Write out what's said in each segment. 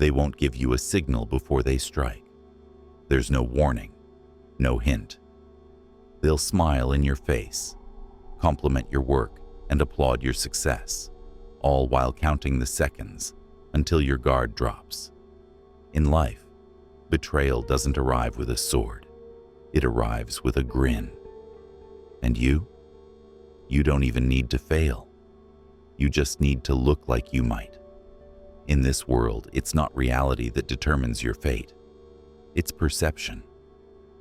They won't give you a signal before they strike. There's no warning, no hint. They'll smile in your face, compliment your work, and applaud your success, all while counting the seconds until your guard drops. In life, betrayal doesn't arrive with a sword. It arrives with a grin. And you don't even need to fail. You just need to look like you might. In this world, it's not reality that determines your fate. It's perception.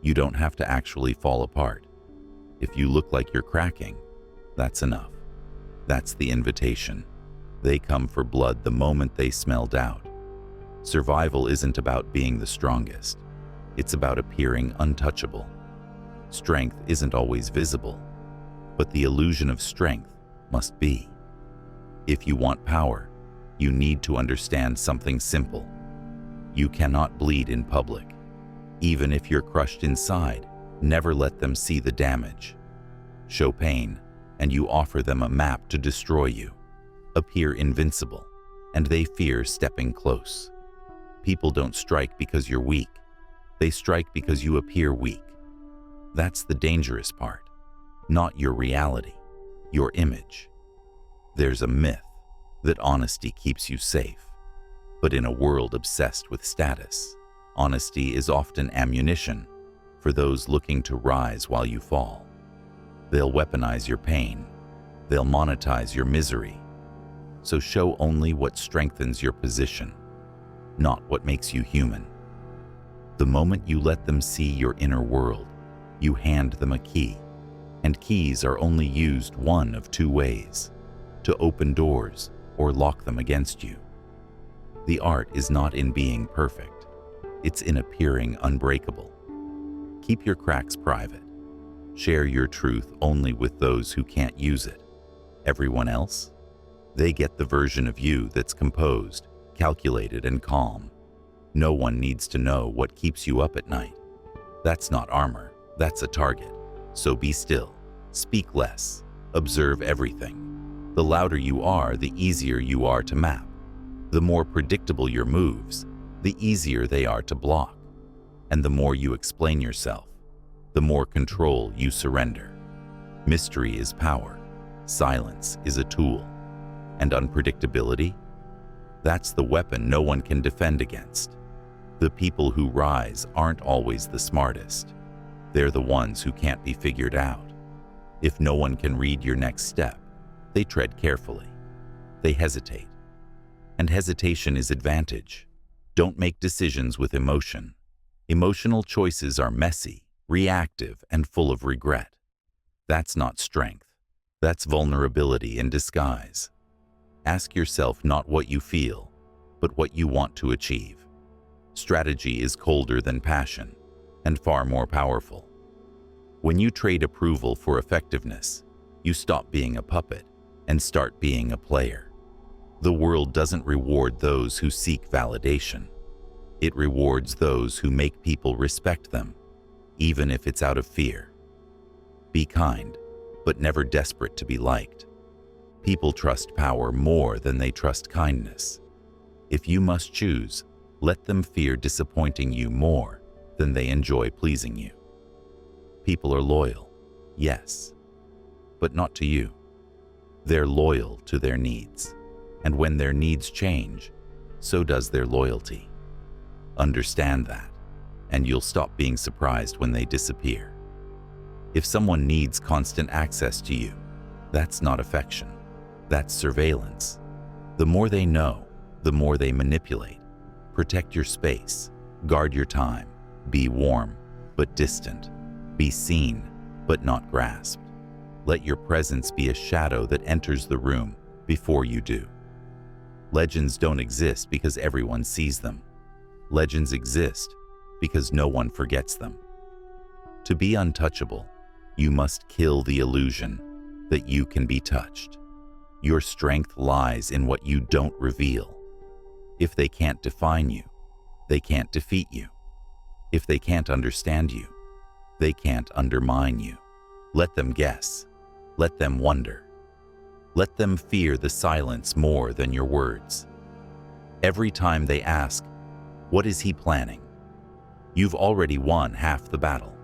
You don't have to actually fall apart. If you look like you're cracking, that's enough. That's the invitation. They come for blood the moment they smell doubt. Survival isn't about being the strongest. It's about appearing untouchable. Strength isn't always visible, but the illusion of strength must be. If you want power, you need to understand something simple. You cannot bleed in public. Even if you're crushed inside, never let them see the damage. Show pain, and you offer them a map to destroy you. Appear invincible, and they fear stepping close. People don't strike because you're weak. They strike because you appear weak. That's the dangerous part. Not your reality, your image. There's a myth that honesty keeps you safe. But in a world obsessed with status, honesty is often ammunition for those looking to rise while you fall. They'll weaponize your pain. They'll monetize your misery. So show only what strengthens your position, not what makes you human. The moment you let them see your inner world, you hand them a key. And keys are only used one of two ways: to open doors or lock them against you. The art is not in being perfect. It's in appearing unbreakable. Keep your cracks private. Share your truth only with those who can't use it. Everyone else? They get the version of you that's composed, calculated, and calm. No one needs to know what keeps you up at night. That's not armor, that's a target. So be still, speak less, observe everything. The louder you are, the easier you are to map. The more predictable your moves, the easier they are to block. And the more you explain yourself, the more control you surrender. Mystery is power. Silence is a tool. And unpredictability? That's the weapon no one can defend against. The people who rise aren't always the smartest. They're the ones who can't be figured out. If no one can read your next step, they tread carefully. They hesitate. And hesitation is advantage. Don't make decisions with emotion. Emotional choices are messy, reactive, and full of regret. That's not strength. That's vulnerability in disguise. Ask yourself not what you feel, but what you want to achieve. Strategy is colder than passion, and far more powerful. When you trade approval for effectiveness, you stop being a puppet and start being a player. The world doesn't reward those who seek validation. It rewards those who make people respect them, even if it's out of fear. Be kind, but never desperate to be liked. People trust power more than they trust kindness. If you must choose, let them fear disappointing you more than they enjoy pleasing you. People are loyal, yes, but not to you. They're loyal to their needs, and when their needs change, so does their loyalty. Understand that, and you'll stop being surprised when they disappear. If someone needs constant access to you, that's not affection. That's surveillance. The more they know, the more they manipulate. Protect your space. Guard your time. Be warm, but distant. Be seen, but not grasped. Let your presence be a shadow that enters the room before you do. Legends don't exist because everyone sees them. Legends exist because no one forgets them. To be untouchable, you must kill the illusion that you can be touched. Your strength lies in what you don't reveal. If they can't define you, they can't defeat you. If they can't understand you, they can't undermine you. Let them guess. Let them wonder. Let them fear the silence more than your words. Every time they ask, What is he planning? You've already won half the battle.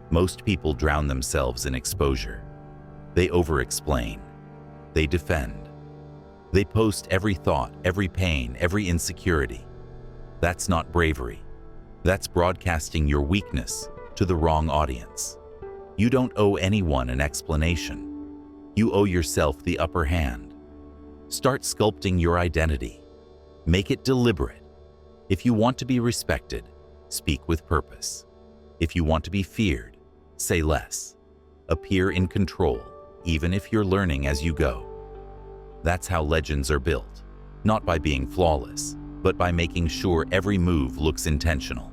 Most people drown themselves in exposure. They over-explain. They defend. They post every thought, every pain, every insecurity. That's not bravery. That's broadcasting your weakness to the wrong audience. You don't owe anyone an explanation. You owe yourself the upper hand. Start sculpting your identity. Make it deliberate. If you want to be respected, speak with purpose. If you want to be feared, say less. Appear in control, even if you're learning as you go. That's how legends are built, not by being flawless, but by making sure every move looks intentional.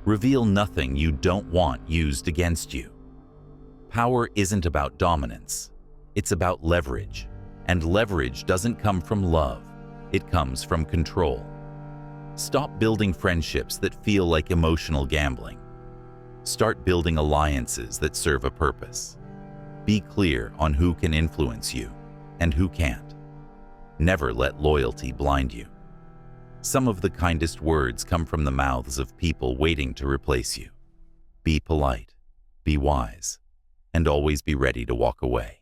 Reveal nothing you don't want used against you. Power isn't about dominance. It's about leverage. And leverage doesn't come from love. It comes from control. Stop building friendships that feel like emotional gambling. Start building alliances that serve a purpose. Be clear on who can influence you and who can't. Never let loyalty blind you. Some of the kindest words come from the mouths of people waiting to replace you. Be polite, be wise, and always be ready to walk away.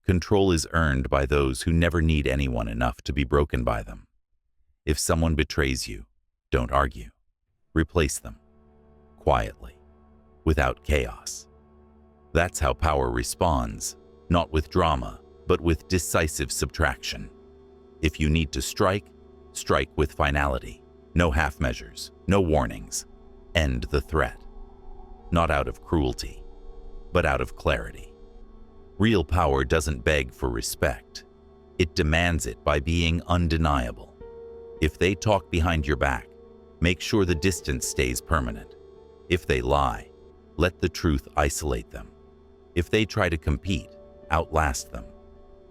Control is earned by those who never need anyone enough to be broken by them. If someone betrays you, don't argue. Replace them. Quietly. Without chaos. That's how power responds, not with drama, but with decisive subtraction. If you need to strike, strike with finality. No half measures, no warnings. End the threat. Not out of cruelty, but out of clarity. Real power doesn't beg for respect. It demands it by being undeniable. If they talk behind your back, make sure the distance stays permanent. If they lie, let the truth isolate them. If they try to compete, outlast them.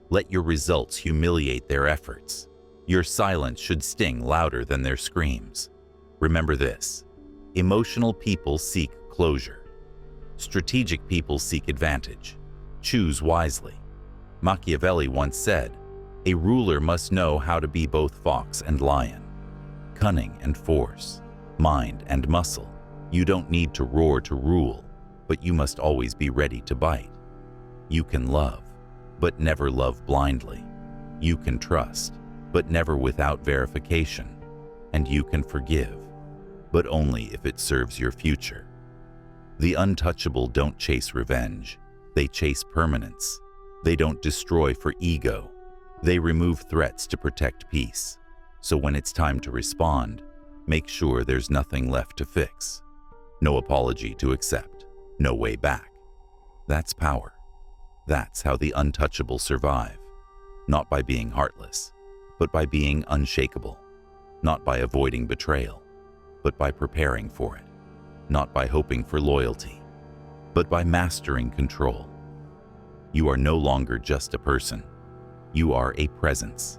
Let your results humiliate their efforts. Your silence should sting louder than their screams. Remember this: emotional people seek closure. Strategic people seek advantage. Choose wisely. Machiavelli once said, "A ruler must know how to be both fox and lion, cunning and force, mind and muscle." You don't need to roar to rule, but you must always be ready to bite. You can love, but never love blindly. You can trust, but never without verification. And you can forgive, but only if it serves your future. The untouchable don't chase revenge. They chase permanence. They don't destroy for ego. They remove threats to protect peace. So when it's time to respond, make sure there's nothing left to fix. No apology to accept. No way back. That's power. That's how the untouchable survive. Not by being heartless, but by being unshakable. Not by avoiding betrayal, but by preparing for it. Not by hoping for loyalty, but by mastering control. You are no longer just a person. You are a presence.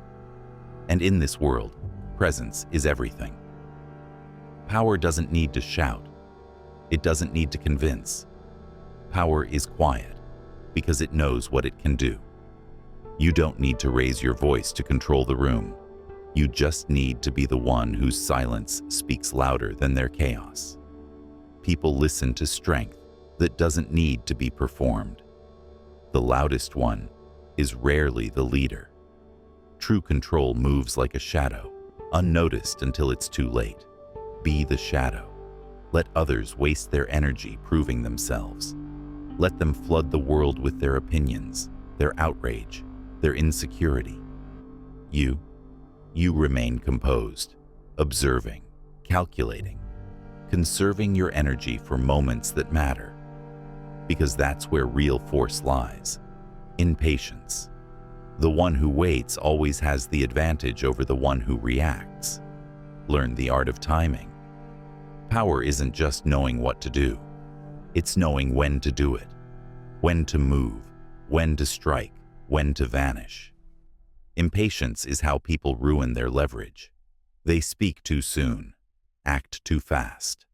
And in this world, presence is everything. Power doesn't need to shout. It doesn't need to convince. Power is quiet because it knows what it can do. You don't need to raise your voice to control the room. You just need to be the one whose silence speaks louder than their chaos. People listen to strength that doesn't need to be performed. The loudest one is rarely the leader. True control moves like a shadow, unnoticed until it's too late. Be the shadow. Let others waste their energy proving themselves. Let them flood the world with their opinions, their outrage, their insecurity. You remain composed, observing, calculating, conserving your energy for moments that matter. Because that's where real force lies, in patience. The one who waits always has the advantage over the one who reacts. Learn the art of timing. Power isn't just knowing what to do. It's knowing when to do it, when to move, when to strike, when to vanish. Impatience is how people ruin their leverage. They speak too soon, act too fast,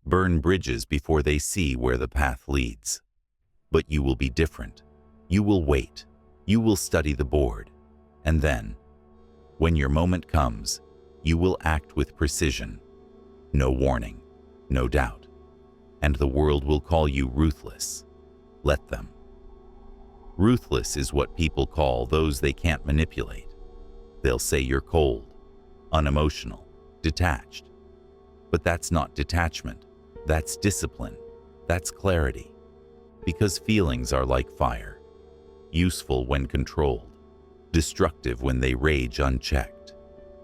burn bridges before they see where the path leads. But you will be different. You will wait. You will study the board. And then, when your moment comes, You will act with precision, no warning, no doubt, and the world will call you ruthless. Let them. Ruthless is what people call those they can't manipulate. They'll say you're cold, unemotional, detached. But that's not detachment. That's discipline. That's clarity. Because feelings are like fire, useful when controlled, destructive when they rage unchecked.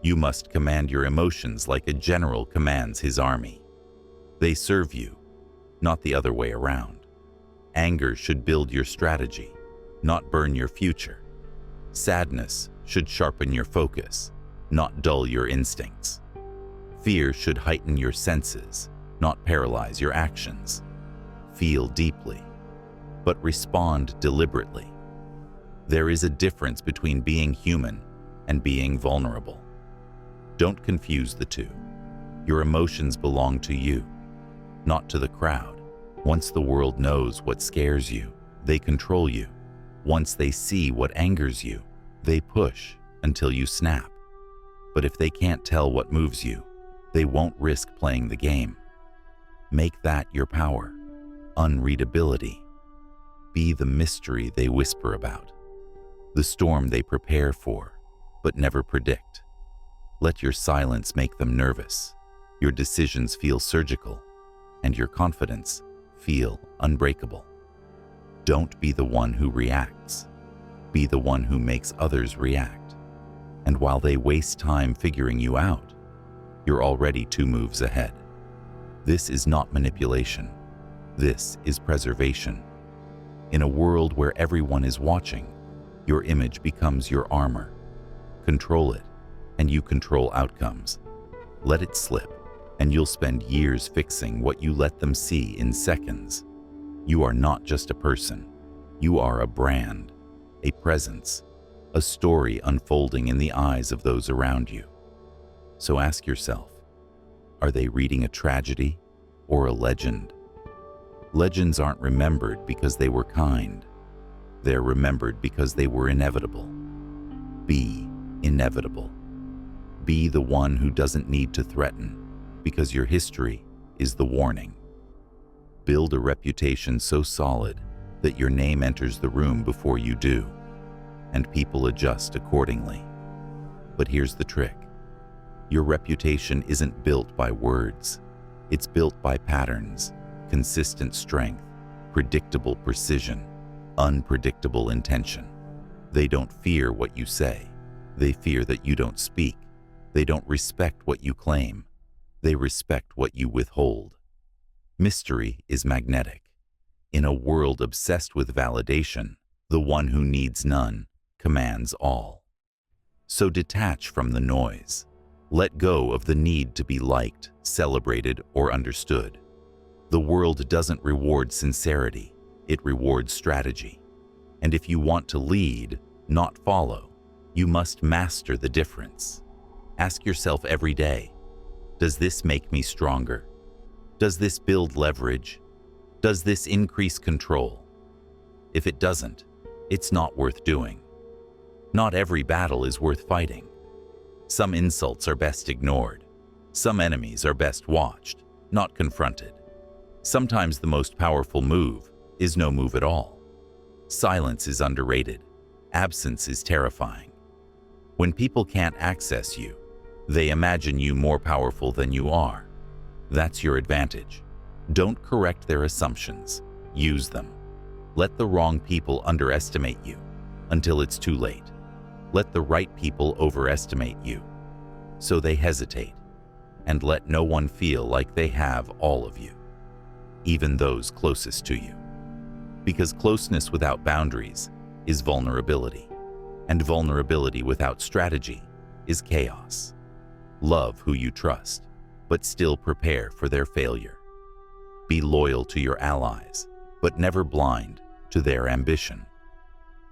You must command your emotions like a general commands his army. They serve you, not the other way around. Anger should build your strategy, not burn your future. Sadness should sharpen your focus, not dull your instincts. Fear should heighten your senses, not paralyze your actions. Feel deeply, but respond deliberately. There is a difference between being human and being vulnerable. Don't confuse the two. Your emotions belong to you, not to the crowd. Once the world knows what scares you, they control you. Once they see what angers you, they push until you snap. But if they can't tell what moves you, they won't risk playing the game. Make that your power. Unreadability. Be the mystery they whisper about, the storm they prepare for, but never predict. Let your silence make them nervous, your decisions feel surgical, and your confidence feel unbreakable. Don't be the one who reacts. Be the one who makes others react. And while they waste time figuring you out, you're already 2 moves ahead. This is not manipulation. This is preservation. In a world where everyone is watching, your image becomes your armor. Control it, and you control outcomes. Let it slip, and you'll spend years fixing what you let them see in seconds. You are not just a person. You are a brand, a presence, a story unfolding in the eyes of those around you. So ask yourself, are they reading a tragedy or a legend? Legends aren't remembered because they were kind. They're remembered because they were inevitable. Be inevitable. Be the one who doesn't need to threaten, because your history is the warning. Build a reputation so solid that your name enters the room before you do, and people adjust accordingly. But here's the trick. Your reputation isn't built by words. It's built by patterns, consistent strength, predictable precision, unpredictable intention. They don't fear what you say. They fear that you don't speak. They don't respect what you claim. They respect what you withhold. Mystery is magnetic. In a world obsessed with validation, the one who needs none commands all. So detach from the noise. Let go of the need to be liked, celebrated, or understood. The world doesn't reward sincerity. It rewards strategy. And if you want to lead, not follow, you must master the difference. Ask yourself every day, does this make me stronger? Does this build leverage? Does this increase control? If it doesn't, it's not worth doing. Not every battle is worth fighting. Some insults are best ignored. Some enemies are best watched, not confronted. Sometimes the most powerful move is no move at all. Silence is underrated. Absence is terrifying. When people can't access you, they imagine you more powerful than you are. That's your advantage. Don't correct their assumptions. Use them. Let the wrong people underestimate you until it's too late. Let the right people overestimate you, so they hesitate. And let no one feel like they have all of you, even those closest to you. Because closeness without boundaries is vulnerability, and vulnerability without strategy is chaos. Love who you trust, but still prepare for their failure. Be loyal to your allies, but never blind to their ambition.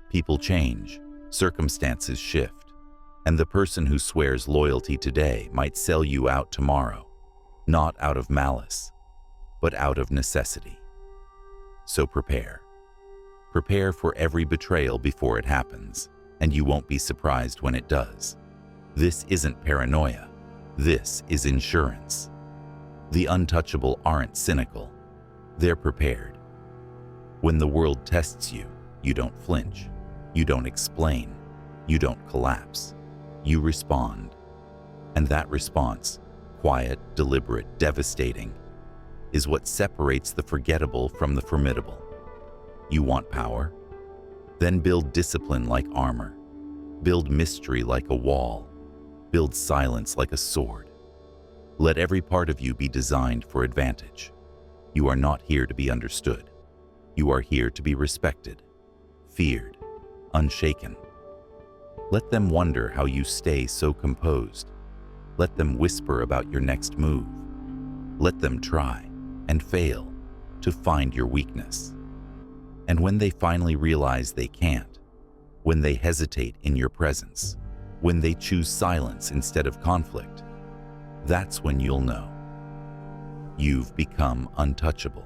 People change, circumstances shift, and the person who swears loyalty today might sell you out tomorrow, not out of malice, but out of necessity. So prepare. Prepare for every betrayal before it happens, and you won't be surprised when it does. This isn't paranoia. This is insurance. The untouchable aren't cynical. They're prepared. When the world tests you, you don't flinch. You don't explain. You don't collapse. You respond. And that response, quiet, deliberate, devastating, is what separates the forgettable from the formidable. You want power? Then build discipline like armor. Build mystery like a wall. Build silence like a sword. Let every part of you be designed for advantage. You are not here to be understood. You are here to be respected, feared, unshaken. Let them wonder how you stay so composed. Let them whisper about your next move. Let them try and fail to find your weakness. And when they finally realize they can't, when they hesitate in your presence, when they choose silence instead of conflict, that's when you'll know you've become untouchable.